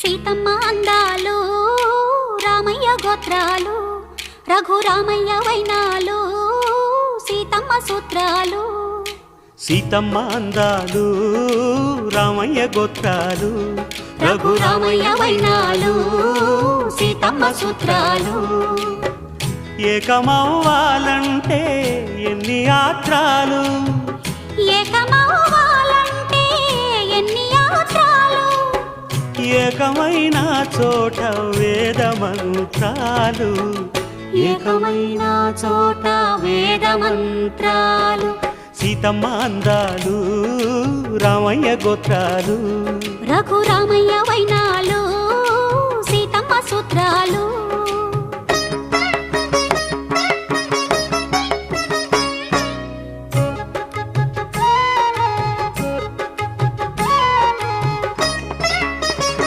సీతమ్మ అందాలు రామయ్య గోత్రాలు రఘురామయ్య వైనాలు సీతమ్మ సూత్రాలు. సీతమ్మ అందాలు రామయ్య గోత్రాలు రఘురామయ్య వైనాలు సీతమ్మ సూత్రాలు. ఏకమవ్వాలంటే ఎన్ని యాత్రాలు, ఏకమవ్వాలంటే ఎన్ని యాత్రాలు, ఏకమైన చోట వేద మంత్రాలు, ఏకమైన చోట వేద మంత్రాలు. సీతమ్మ అందాలు రామయ్య గోత్రాలు రఘురామయ్య వైనాలు